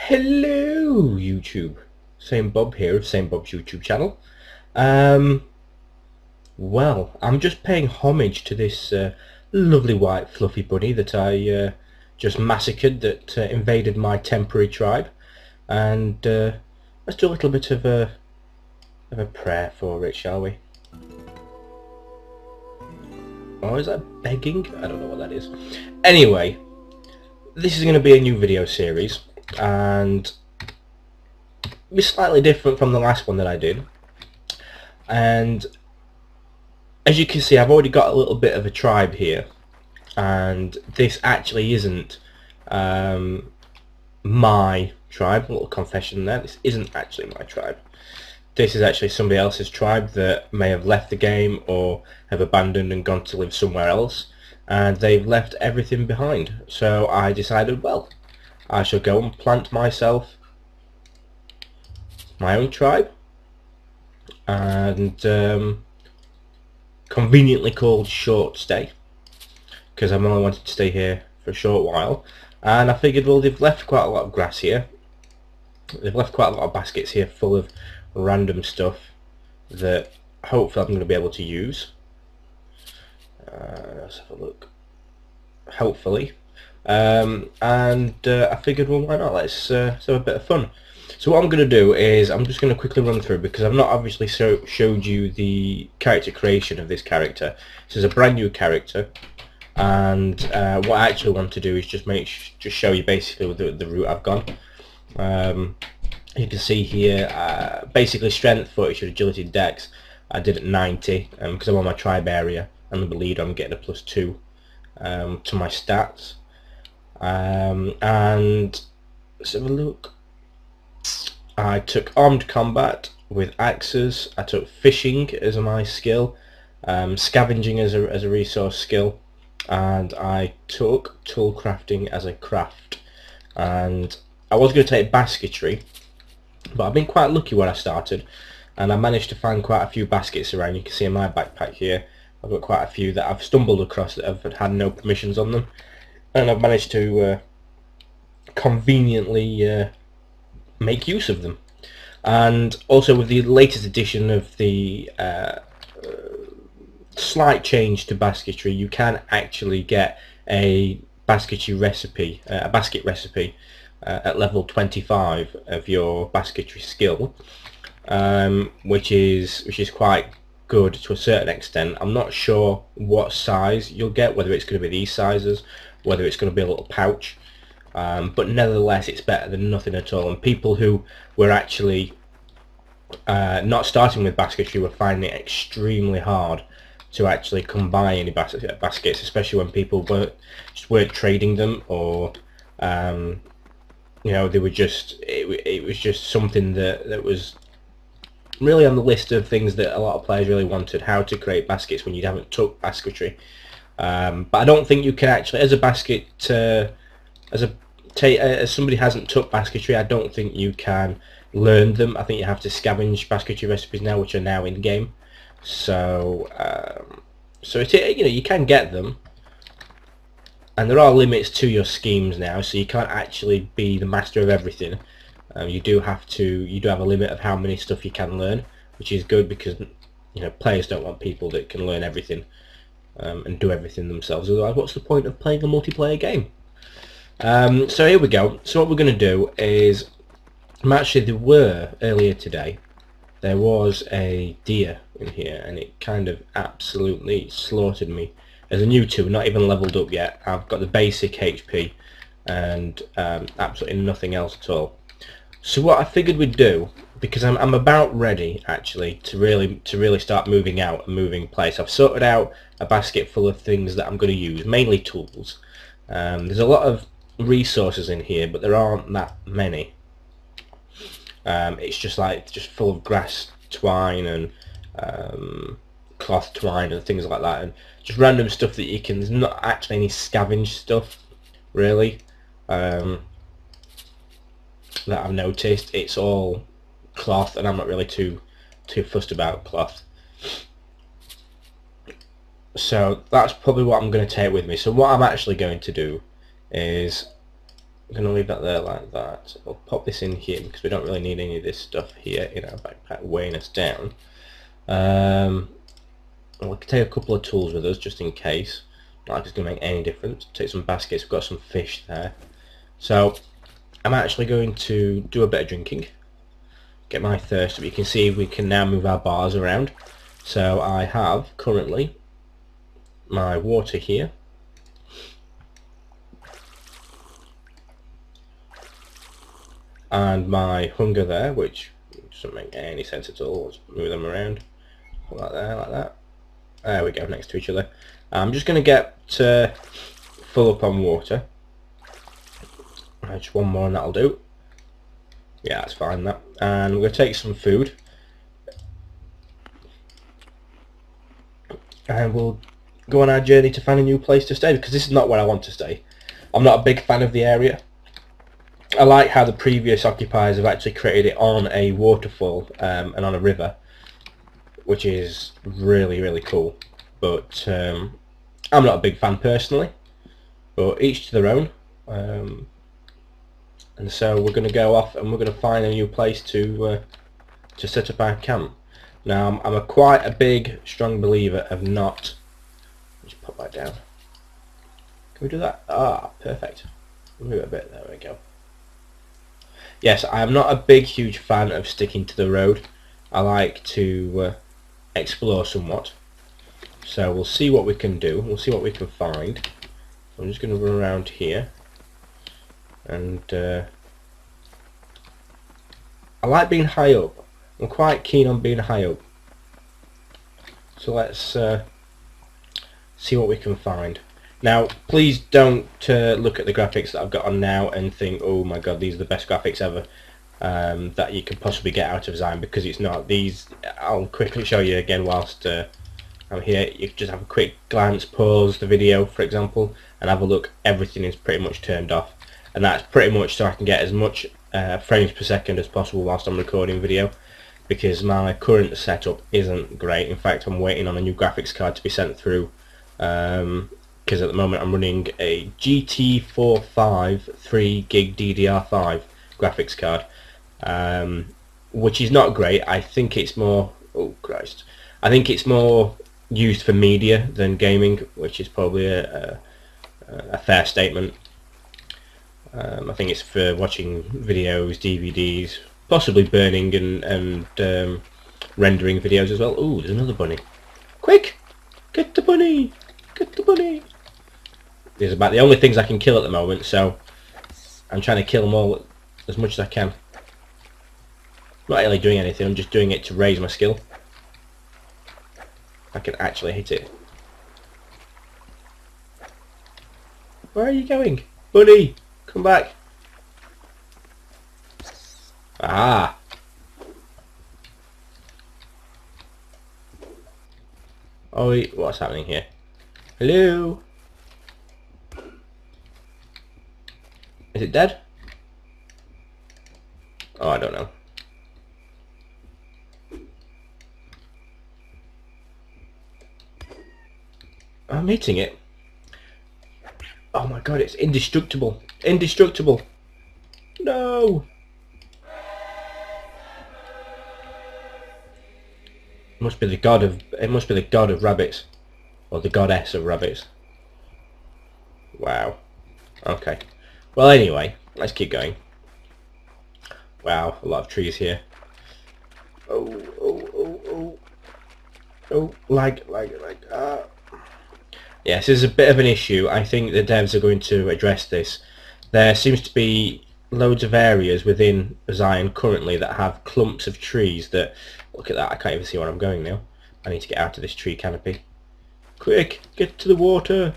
Hello YouTube, Same Bob here of Same Bob's YouTube channel. Well, I'm just paying homage to this lovely white fluffy bunny that I just massacred, that invaded my temporary tribe, and let's do a little bit of a prayer for it, shall we? Or is that begging? I don't know what that is. Anyway, this is going to be a new video series, and it's slightly different from the last one that I did. And as you can see, I've already got a little bit of a tribe here, and this actually isn't my tribe. A little confession there, this isn't actually my tribe. This is actually somebody else's tribe that may have left the game or have abandoned and gone to live somewhere else, and they've left everything behind. So I decided, well, I shall go and plant myself my own tribe, and conveniently called Short Stay, because I've only wanted to stay here for a short while. And I figured, well, they've left quite a lot of grass here, they've left quite a lot of baskets here full of random stuff that hopefully I'm going to be able to use. Let's have a look. Hopefully. I figured, well, why not, let's have a bit of fun. So what I'm going to do is I'm just going to quickly run through, because I've not obviously showed you the character creation of this character. This is a brand new character, and what I actually want to do is just show you basically the route I've gone. You can see here, basically strength, fortitude, agility, dex. I did at 90 because I'm on my tribe area, and I'm the leader. I'm getting a +2 to my stats. And let's have a look. I took armed combat with axes. I took fishing as my skill, scavenging as a resource skill, and I took tool crafting as a craft. And I was going to take basketry, but I've been quite lucky where I started, and I managed to find quite a few baskets around. You can see in my backpack here, I've got quite a few that I've stumbled across that have had no permissions on them, and I've managed to conveniently make use of them. And also with the latest edition of the slight change to basketry, you can actually get a basketry recipe, a basket recipe at level 25 of your basketry skill, which is quite good to a certain extent. I'm not sure what size you'll get, whether it's going to be these sizes, whether it's going to be a little pouch, but nevertheless it's better than nothing at all. And people who were actually not starting with basketry were finding it extremely hard to actually come by any baskets, especially when people weren't trading them, or you know, they were just it was just something that was really on the list of things that a lot of players really wanted, how to create baskets when you haven't took basketry. But I don't think you can actually, as a basket, as somebody hasn't took basketry, I don't think you can learn them. I think you have to scavenge basketry recipes now, which are now in game. So you know, you can get them, and there are limits to your schemes now, so you can't actually be the master of everything. You do have a limit of how many stuff you can learn, which is good, because you know, players don't want people that can learn everything and do everything themselves. Otherwise, what's the point of playing a multiplayer game? So here we go. So what we're going to do is, earlier today, there was a deer in here, and it kind of absolutely slaughtered me. As a new two, not even leveled up yet. I've got the basic HP and absolutely nothing else at all. So what I figured we'd do, because I'm about ready actually to really start moving out and moving place. I've sorted out a basket full of things that I'm going to use, mainly tools. There's a lot of resources in here, but there aren't that many. It's just full of grass twine and cloth twine and things like that, and just random stuff that you can. There's not actually any scavenge stuff really that I've noticed. It's all cloth, and I'm not really too fussed about cloth. So that's probably what I'm going to take with me. So what I'm actually going to do is I'm going to leave that there like that. We'll pop this in here because we don't really need any of this stuff here in our backpack weighing us down. We'll take a couple of tools with us just in case. Not like it's going to make any difference. Take some baskets, we've got some fish there. So I'm actually going to do a bit of drinking. Get my thirst up. You can see we can now move our bars around. So I have currently my water here. And my hunger there, which doesn't make any sense at all. Let's move them around. Put that there, like that. There we go, next to each other. I'm just going to get full up on water. Just one more and that'll do. Yeah, that's fine, that. And we're going to take some food. And we'll go on our journey to find a new place to stay, because this is not where I want to stay. I'm not a big fan of the area. I like how the previous occupiers have actually created it on a waterfall and on a river, which is really, really cool. But I'm not a big fan personally, but each to their own. And so we're going to go off and we're going to find a new place to set up our camp. Now I'm quite a big, strong believer of not... Just put that down. Can we do that? Ah, perfect. Move it a bit. There we go. Yes, I am not a big, huge fan of sticking to the road. I like to explore somewhat. So we'll see what we can do. We'll see what we can find. I'm just going to run around here. And I like being high up. I'm quite keen on being high up. So let's see what we can find. Now, please don't look at the graphics that I've got on now and think, oh my god, these are the best graphics ever that you can possibly get out of Xsyon, because it's not. These, I'll quickly show you again whilst I'm here. You can just have a quick glance, pause the video, for example, and have a look. Everything is pretty much turned off, and that's pretty much so I can get as much frames per second as possible whilst I'm recording video, because my current setup isn't great. In fact, I'm waiting on a new graphics card to be sent through. Because at the moment I'm running a GT45 3GB DDR5 graphics card, which is not great. I think it's more, oh Christ, I think it's more used for media than gaming, which is probably a fair statement. I think it's for watching videos, DVDs, possibly burning and rendering videos as well. Ooh, there's another bunny. Quick! Get the bunny! Get the bunny! These are about the only things I can kill at the moment, so I'm trying to kill them all as much as I can. I'm not really doing anything, I'm just doing it to raise my skill. I can actually hit it. Where are you going? Bunny! Come back! Ah! Oh, what's happening here? Hello? Is it dead? Oh, I don't know. I'm hitting it. Oh my god, it's indestructible. Indestructible. No. It must be the god of rabbits, or the goddess of rabbits. Wow. Okay. Well, anyway, let's keep going. Wow, a lot of trees here. Oh, oh, oh, oh. Oh, lag. Yes, this is a bit of an issue. I think the devs are going to address this. There seems to be loads of areas within Xsyon currently that have clumps of trees that... Look at that, I can't even see where I'm going now. I need to get out of this tree canopy. Quick, get to the water!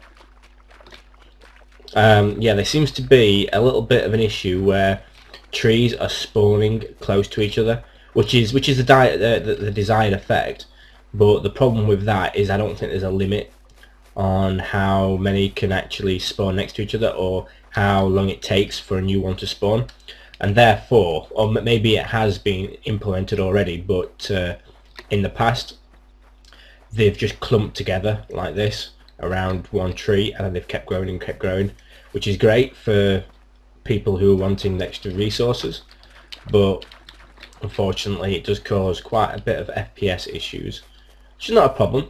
Yeah, there seems to be a little bit of an issue where trees are spawning close to each other, which is the desired effect. But the problem with that is I don't think there's a limit on how many can actually spawn next to each other, or how long it takes for a new one to spawn. And therefore, or maybe it has been implemented already, but in the past they've just clumped together like this around one tree, and then they've kept growing and kept growing, which is great for people who are wanting extra resources, but unfortunately it does cause quite a bit of FPS issues, which is not a problem.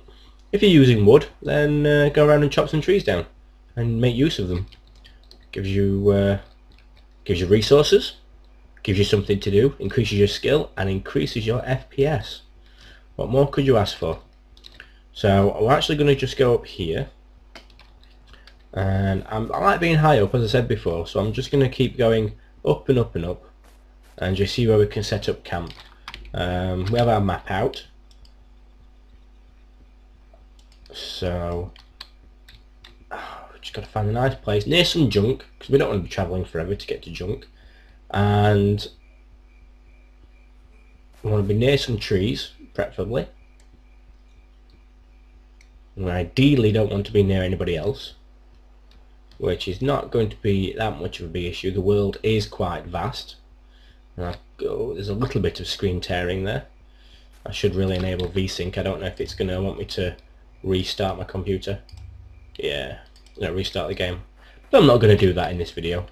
If you're using wood, then go around and chop some trees down and make use of them. Gives you resources, gives you something to do, increases your skill, and increases your FPS. What more could you ask for? So we're actually going to just go up here, and I like being high up, as I said before, so I'm just going to keep going up and up and up and just see where we can set up camp. We have our map out, so we just got to find a nice place near some junk, because we don't want to be travelling forever to get to junk, and we want to be near some trees preferably. We ideally don't want to be near anybody else, which is not going to be that much of a big issue. The world is quite vast. There's a little bit of screen tearing there. I should really enable VSync. I don't know if it's going to want me to restart my computer. Yeah, restart the game. But I'm not going to do that in this video.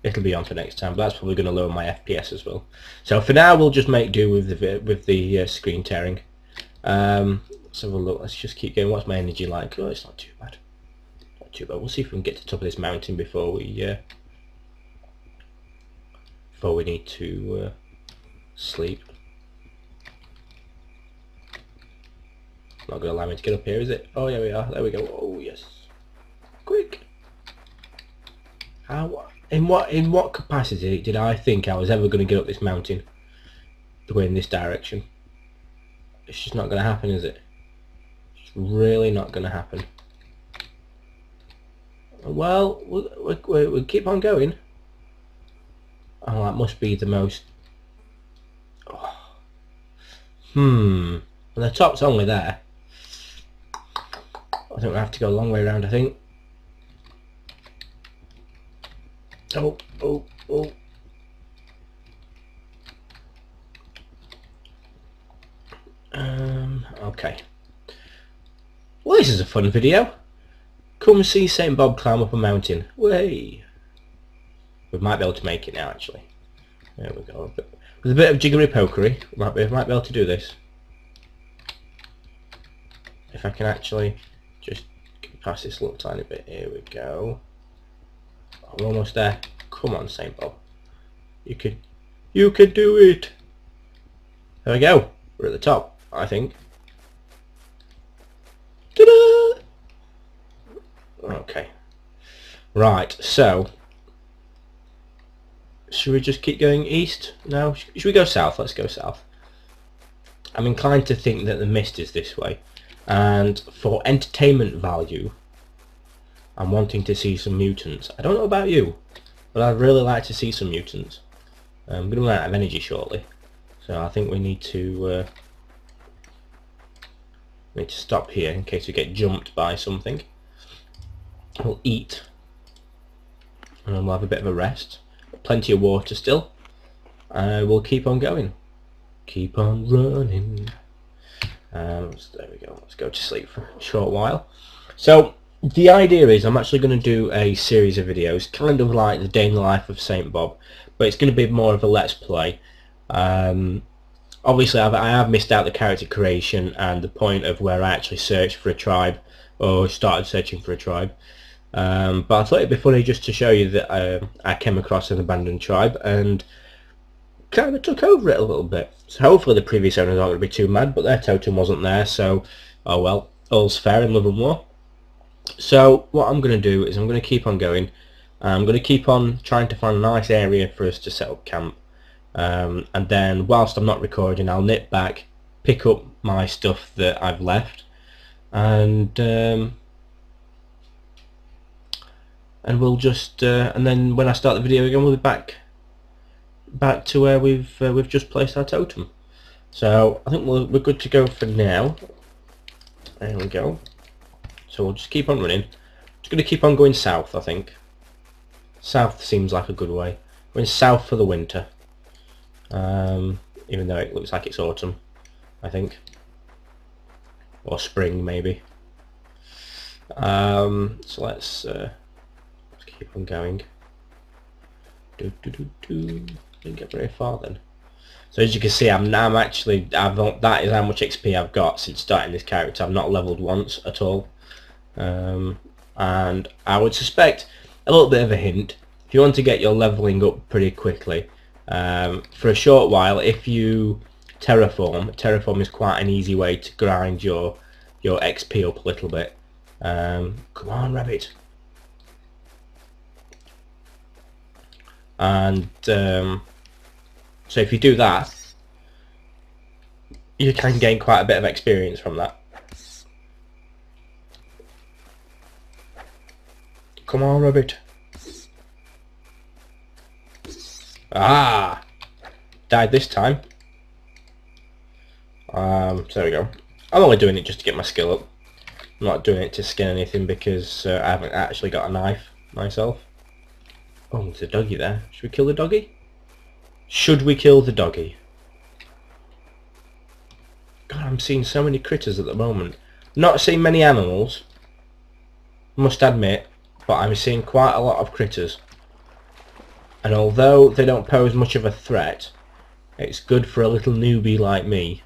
It'll be on for next time, but that's probably going to lower my FPS as well. So for now, we'll just make do with the screen tearing. Let's have a look. Let's just keep going. What's my energy like? Oh, it's not too bad. Not too bad. We'll see if we can get to the top of this mountain before we need to sleep. Not going to allow me to get up here, is it? Oh, yeah, we are. There we go. Oh, yes. Quick. In what capacity did I think I was ever going to get up this mountain going in this direction? It's just not going to happen, is it? It's really not going to happen. Well, we'll keep on going. Oh, that must be the most... Oh. Well, the top's only there. I think we have to go a long way around, I think. Oh. Okay. Well, this is a fun video. Come see St. Bob climb up a mountain. Way. We might be able to make it now, actually. There we go. With a bit of jiggery pokery, we might be able to do this. If I can actually just get past this little tiny bit. Here we go. Oh, we're almost there. Come on, St. Bob. You could do it. There we go. We're at the top, I think. Ta-da! Okay. Right, so should we just keep going east? No, should we go south? Let's go south. I'm inclined to think that the mist is this way, and for entertainment value I'm wanting to see some mutants. I don't know about you, but I'd really like to see some mutants. I'm going to run out of energy shortly, so I think we need to stop here in case we get jumped by something. We'll eat, and we'll have a bit of a rest. Plenty of water still. We'll keep on going. Keep on running. There we go. Let's go to sleep for a short while. So the idea is I'm actually going to do a series of videos, kind of like the day in the life of St. Bob, but it's going to be more of a let's play. Obviously I have missed out the character creation and the point of where I actually searched for a tribe, or started searching for a tribe. But I thought it'd be funny just to show you that I came across an abandoned tribe and kind of took over it a little bit. So hopefully the previous owners aren't going to be too mad, but their totem wasn't there, so oh well, all's fair in love and war. So what I'm going to do is I'm going to keep on going. I'm going to keep on trying to find a nice area for us to set up camp, and then whilst I'm not recording I'll nip back, pick up my stuff that I've left, and we'll just and then when I start the video again we'll be back to where we've just placed our totem. So I think we're good to go for now. There we go. So we'll just keep on running. Just going to keep on going south, I think. South seems like a good way. Going south for the winter, even though it looks like it's autumn, I think, or spring maybe. So let's keep on going. Didn't get very far then. So as you can see, that is how much XP I've got since starting this character. I've not leveled once at all. And I would suspect, a little bit of a hint, if you want to get your leveling up pretty quickly, for a short while, if you terraform is quite an easy way to grind your XP up a little bit. Come on, rabbit. And so if you do that, you can gain quite a bit of experience from that. Come on, rabbit. Ah! Died this time. So there we go. I'm only doing it just to get my skill up. I'm not doing it to skin anything because I haven't actually got a knife myself. Oh, there's a doggy there. Should we kill the doggy? Should we kill the doggy? God, I'm seeing so many critters at the moment. Not seeing many animals, must admit, but I'm seeing quite a lot of critters. And although they don't pose much of a threat, it's good for a little newbie like me.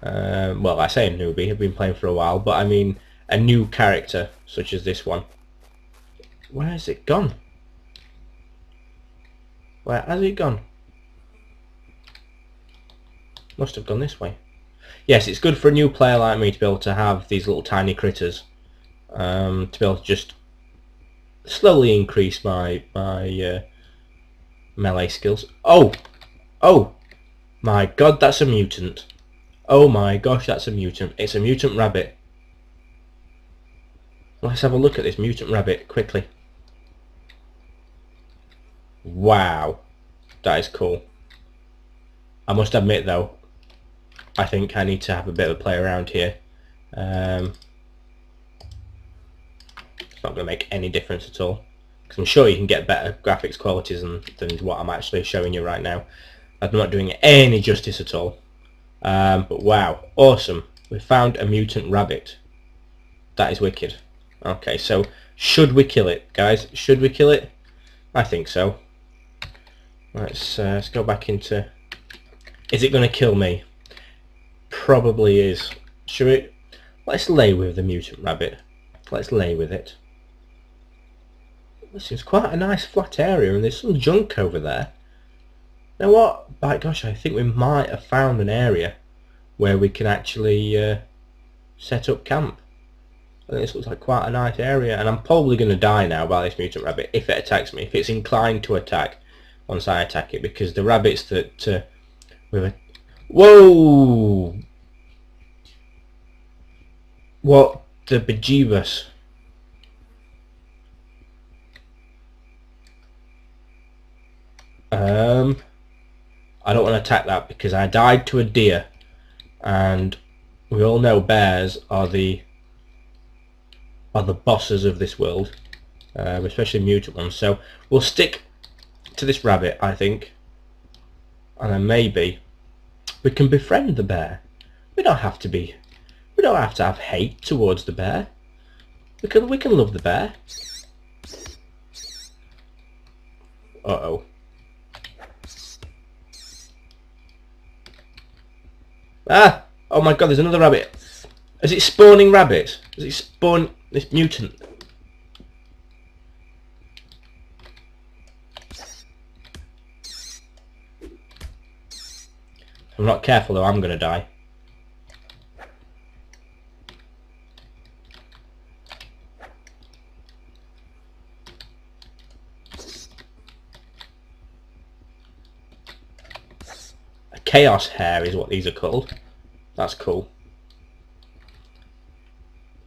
Well, I say a newbie, I've been playing for a while, but I mean a new character, such as this one. Where has it gone? Where has it gone? Must have gone this way. Yes, it's good for a new player like me to be able to have these little tiny critters. To be able to just slowly increase my melee skills. Oh! Oh! My god, that's a mutant. Oh my gosh, that's a mutant. It's a mutant rabbit. Let's have a look at this mutant rabbit quickly. Wow, that is cool. I must admit though, I think I need to have a bit of a play around here. It's not going to make any difference at all, because I'm sure you can get better graphics qualities than what I'm actually showing you right now. I'm not doing it any justice at all. But wow, awesome. We found a mutant rabbit. That is wicked. Okay, so should we kill it, guys? Should we kill it? I think so. Let's go back into... Is it going to kill me? Probably is. Should we... Let's lay with the mutant rabbit. Let's lay with it. This is quite a nice flat area and there's some junk over there. You know what? By gosh, I think we might have found an area where we can actually set up camp. I think this looks like quite a nice area, and I'm probably going to die now by this mutant rabbit if it attacks me, if it's inclined to attack once I attack it, because the rabbits that whoa! What the bejeebus? I don't want to attack that because I died to a deer, and we all know bears are the bosses of this world, especially mutant ones. So we'll stick to this rabbit, I think, and then maybe we can befriend the bear. We don't have to have hate towards the bear. We can love the bear. Uh-oh. Ah! Oh my god, there's another rabbit. Is it spawning rabbits? Is it spawn this mutant? If I'm not careful though, I'm gonna die. A chaos hare is what these are called. That's cool.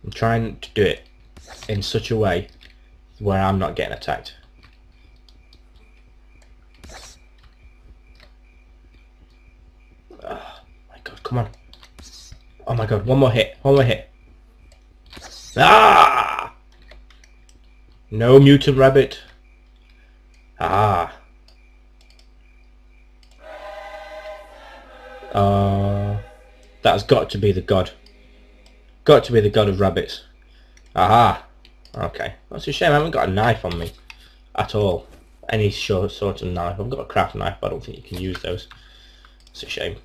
I'm trying to do it in such a way where I'm not getting attacked. Oh my god, come on. Oh my god, one more hit, one more hit. Ah! No mutant rabbit. Ah. That's got to be the god. Got to be the god of rabbits. Aha. Okay. That's a shame I haven't got a knife on me at all. any sort of knife. I've got a craft knife, but I don't think you can use those. It's a shame.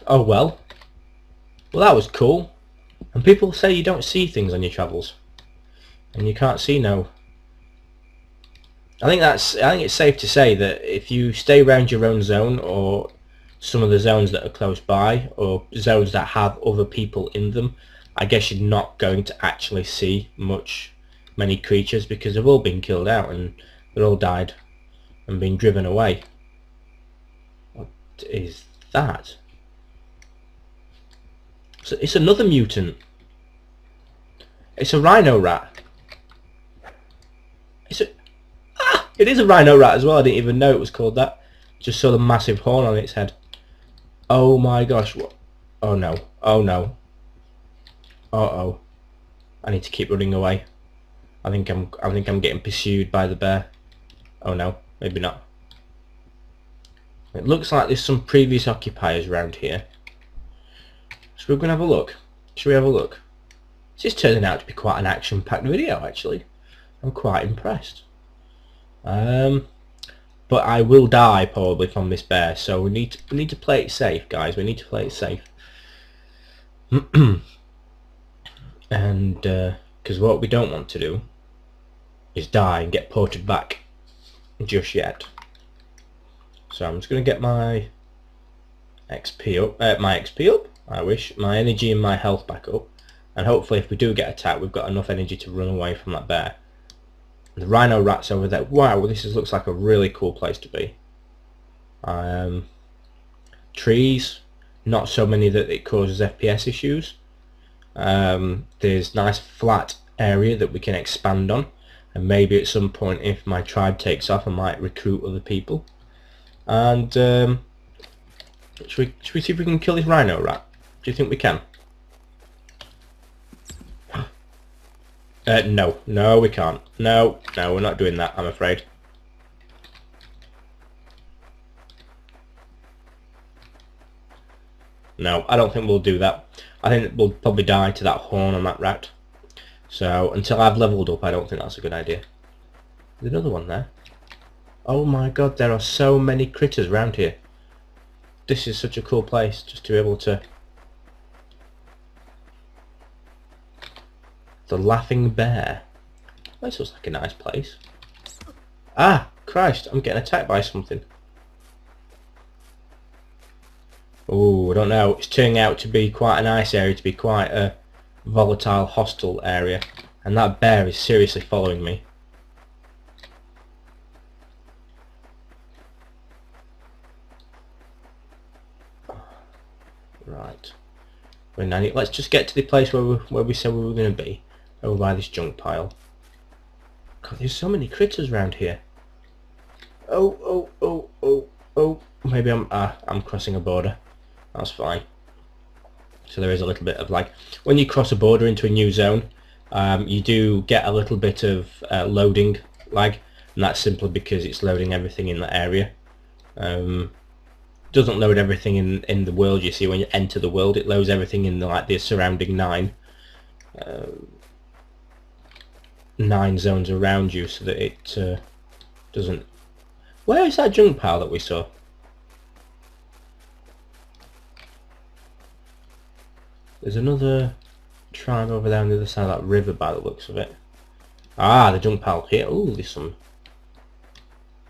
Oh well. Well, that was cool. And people say you don't see things on your travels, and you can't see no. I think it's safe to say that if you stay around your own zone, or some of the zones that are close by, or zones that have other people in them, I guess you're not going to actually see many creatures, because they've all been killed out and they're all died and been driven away. What is that? So it's another mutant. It's a rhino rat. It is a rhino rat as well. I didn't even know it was called that. Just saw the massive horn on its head. Oh my gosh! What? Oh no! Oh no! Uh-oh! I need to keep running away. I think I'm getting pursued by the bear. Oh no! Maybe not. It looks like there's some previous occupiers around here. So we're gonna have a look. Shall we have a look? This is turning out to be quite an action-packed video, actually. I'm quite impressed. But I will die probably from this bear, so we need to play it safe, guys. We need to play it safe. And because what we don't want to do is die and get ported back just yet. So I'm just going to get my XP up. I wish my energy and my health back up, and hopefully if we do get attacked, we've got enough energy to run away from that bear. The rhino rat's over there. Wow, looks like a really cool place to be. Trees, not so many that it causes FPS issues. There's nice flat area that we can expand on, and maybe at some point, if my tribe takes off, I might recruit other people. And should we see if we can kill this rhino rat? Do you think we can? No, we can't. No, we're not doing that, I'm afraid. No, I don't think we'll do that. I think we'll probably die to that horn on that rat. So, until I've leveled up, I don't think that's a good idea. There's another one there. Oh my god, there are so many critters around here. This is such a cool place, just to be able to... The Laughing Bear. This looks like a nice place. Ah, Christ, I'm getting attacked by something. Oh, I don't know. It's turning out to be quite a nice area, to be quite a volatile, hostile area. And that bear is seriously following me. Right. Let's just get to the place where we said we were going to be. Over by this junk pile. God, there's so many critters around here. Oh. Maybe I'm crossing a border. That's fine. So there is a little bit of, like, when you cross a border into a new zone, you do get a little bit of loading lag, and that's simply because it's loading everything in that area. Doesn't load everything in the world. You see, when you enter the world, it loads everything in the surrounding 9 zones around you, so that it doesn't... Where is that junk pile that we saw? There's another tribe over there on the other side of that river by the looks of it. Ah, the junk pile here. Oh, there's some...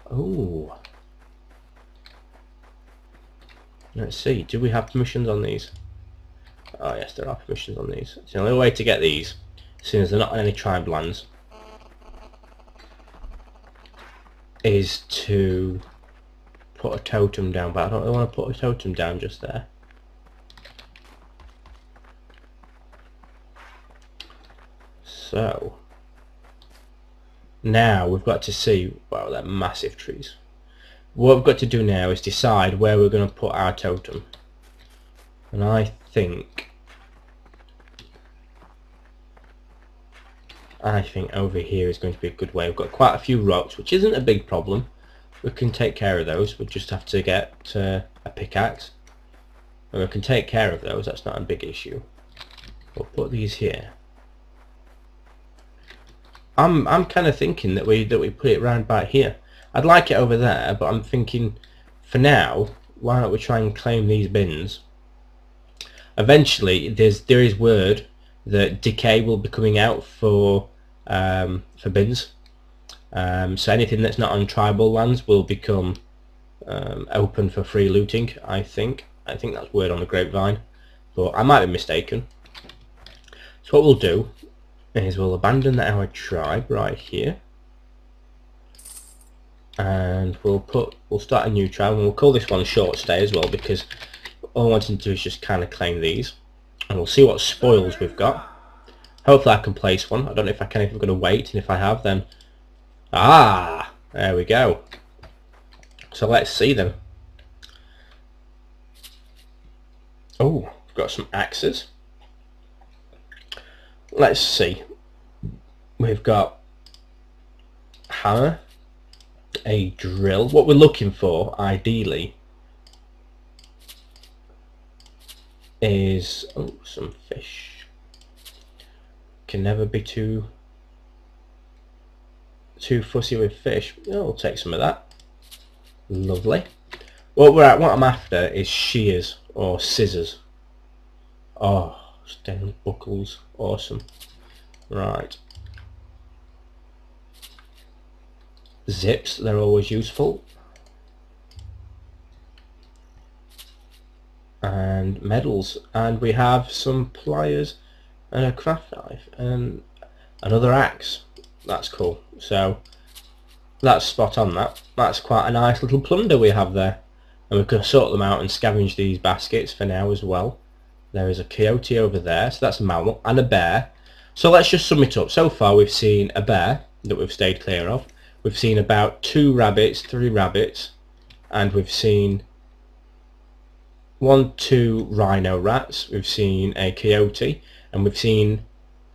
Oh. Let's see, do we have permissions on these? Oh yes, there are permissions on these. It's the only way to get these, since they're not on any tribe lands, is to put a totem down, but I don't really want to put a totem down just there. So, now we've got to see, wow, they're massive trees. What we've got to do now is decide where we're going to put our totem. And I think over here is going to be a good way. We've got quite a few rocks, which isn't a big problem. We can take care of those. We just have to get a pickaxe. And we can take care of those. That's not a big issue. We'll put these here. I'm kind of thinking that we put it round about here. I'd like it over there, but I'm thinking for now, why don't we try and claim these bins? Eventually, there is word that decay will be coming out for bins. So anything that's not on tribal lands will become open for free looting. I think that's word on the grapevine, but I might be mistaken. So what we'll do is we'll abandon our tribe right here, and we'll start a new tribe, and we'll call this one short stay as well, because all I want to do is just kind of claim these, and we'll see what spoils we've got. Hopefully I can place one. I don't know if I can, if I'm going to wait, and if I have, then there we go. So let's see then. Oh, we've got some axes. Let's see. We've got hammer, a drill. What we're looking for, ideally, is some fish. Can never be too fussy with fish. Oh, we'll take some of that. Lovely. What I'm after is shears or scissors. Oh, stem buckles, awesome. Right. Zips, they're always useful. And medals, and we have some pliers and a craft knife and another axe. That's cool. So that's spot on. That's quite a nice little plunder we have there, and we can sort them out and scavenge these baskets for now as well. There is a coyote over there, so that's a mammal, and a bear. So let's just sum it up. So far we've seen a bear that we've stayed clear of. We've seen about 2 rabbits, 3 rabbits, and we've seen 2 rhino rats. We've seen a coyote, and we've seen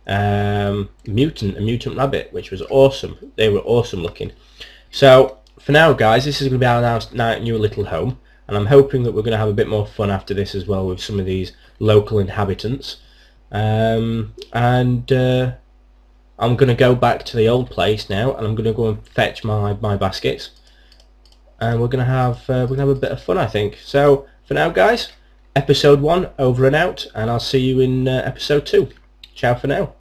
a mutant rabbit, which was awesome. They were awesome looking. So for now, guys, this is going to be our new little home, and I'm hoping that we're going to have a bit more fun after this as well with some of these local inhabitants. I'm going to go back to the old place now, and I'm going to go and fetch my baskets, and we're going to have a bit of fun, I think. So for now, guys, episode 1 over and out, and I'll see you in episode 2. Ciao for now.